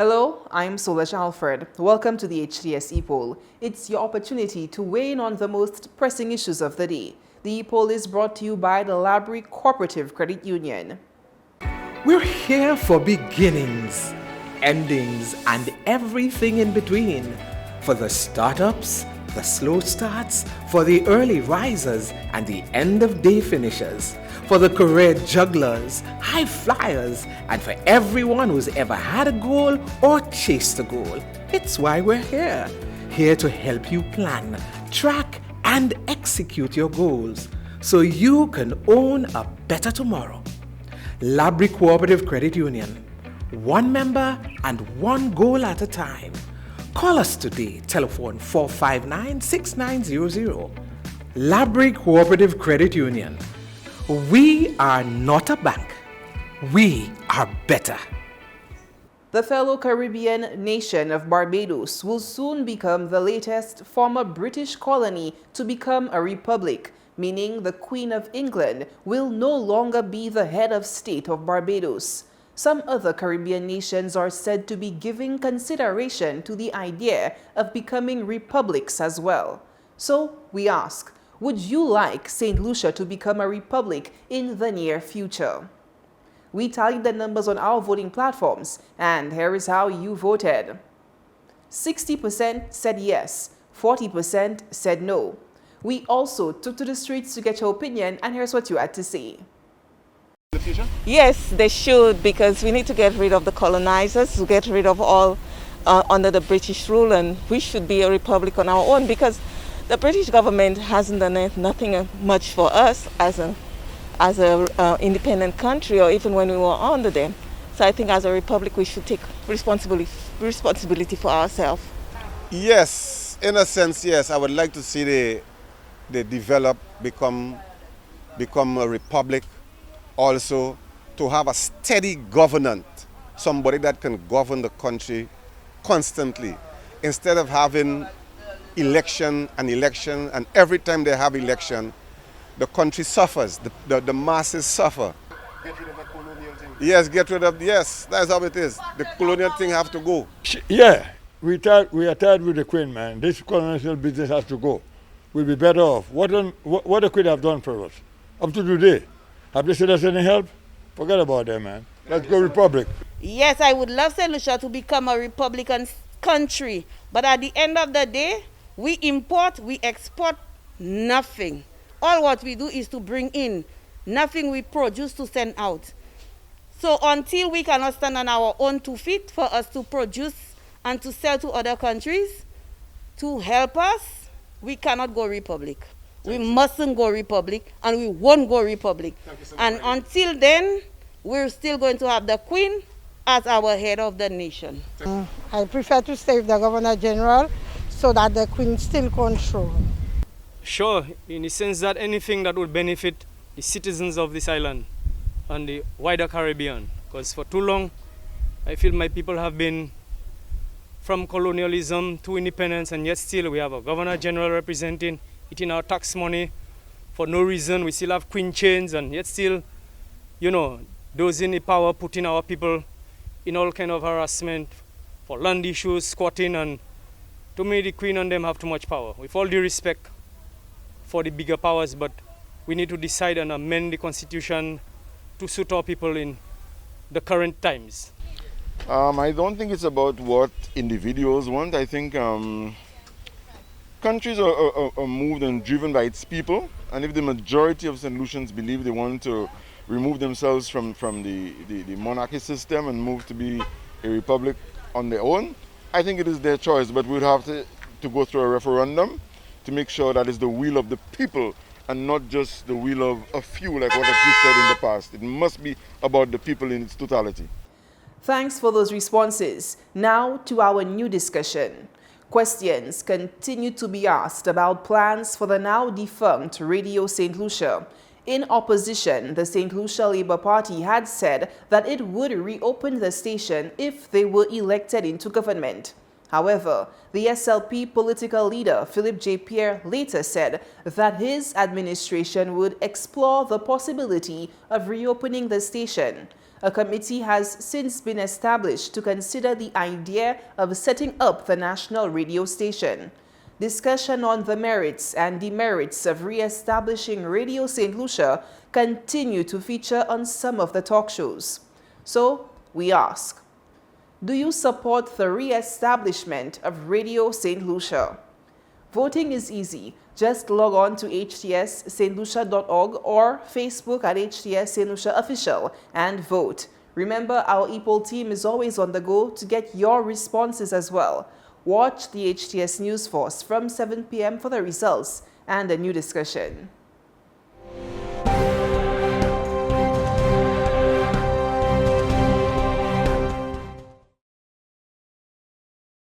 Hello, I'm Lucia Alfred. Welcome to the Hts Epoll. It's your opportunity to weigh in on the most pressing issues of the day. The Epoll is brought to you by the Library Cooperative Credit Union. We're here for beginnings, endings, and everything in between. For the startups, the slow starts, for the early risers, and the end of day finishers. For the career jugglers, high flyers, and for everyone who's ever had a goal or chased a goal. It's why we're here. Here to help you plan, track, and execute your goals so you can own a better tomorrow. Library Cooperative Credit Union. One member and one goal at a time. Call us today. Telephone 459-6900. Library Cooperative Credit Union. We are not a bank. We are better. The fellow Caribbean nation of Barbados will soon become the latest former British colony to become a republic, meaning the Queen of England will no longer be the head of state of Barbados. Some other Caribbean nations are said to be giving consideration to the idea of becoming republics as well. So we ask, would you like St. Lucia to become a republic in the near future? We tallied the numbers on our voting platforms, and here is how you voted. 60% said yes, 40% said no. We also took to the streets to get your opinion, and here's what you had to say. The future? Yes, they should, because we need to get rid of the colonizers, to get rid of all under the British rule, and we should be a republic on our own, because the British government hasn't done nothing much for us as a independent country, or even when we were under them. So I think as a republic we should take responsibility for ourselves. Yes, in a sense, yes. I would like to see they develop, become a republic. Also, to have a steady governant, somebody that can govern the country constantly, instead of having election, and every time they have election, the country suffers, the masses suffer. Get rid of the colonial thing. Yes, yes, that's how it is. The colonial thing have to go. Yeah, we are tired with the Queen, man. This colonial business has to go. We'll be better off. What the Queen have done for us up to today? Have they said us any help? Forget about them, man. Let's go republic. Yes, I would love St. Lucia to become a republican country, but at the end of the day, we import, we export nothing. All what we do is to bring in, nothing we produce to send out. So until we cannot stand on our own 2 feet for us to produce and to sell to other countries to help us, we cannot go republic. We mustn't go republic, and we won't go republic. And until then, we're still going to have the Queen as our head of the nation. I prefer to stay with the Governor General so that the Queen still control. Sure, in the sense that anything that would benefit the citizens of this island and the wider Caribbean. Because for too long, I feel my people have been from colonialism to independence, and yet still we have a Governor General representing, eating our tax money for no reason. We still have queen chains, and yet still, those in the power putting our people in all kind of harassment for land issues, squatting, and to me the Queen and them have too much power. With all due respect for the bigger powers, but we need to decide and amend the constitution to suit our people in the current times. I don't think it's about what individuals want. I think countries are moved and driven by its people, and if the majority of St. Lucians believe they want to remove themselves from the monarchy system and move to be a republic on their own, I think it is their choice, but we'd have to go through a referendum to make sure that it's the will of the people and not just the will of a few, like what I've said in the past. It must be about the people in its totality. Thanks for those responses. Now to our new discussion. Questions continue to be asked about plans for the now defunct Radio St. Lucia. In opposition, the St. Lucia Labour Party had said that it would reopen the station if they were elected into government. However, the SLP political leader, Philip J. Pierre, later said that his administration would explore the possibility of reopening the station. A committee has since been established to consider the idea of setting up the national radio station. Discussion on the merits and demerits of re-establishing Radio St. Lucia continue to feature on some of the talk shows. So, we ask, do you support the re-establishment of Radio St. Lucia? Voting is easy. Just log on to htsstlucia.org or Facebook at HTS St. Lucia Official and vote. Remember, our Epoll team is always on the go to get your responses as well. Watch the HTS News Force from 7 p.m. for the results and a new discussion.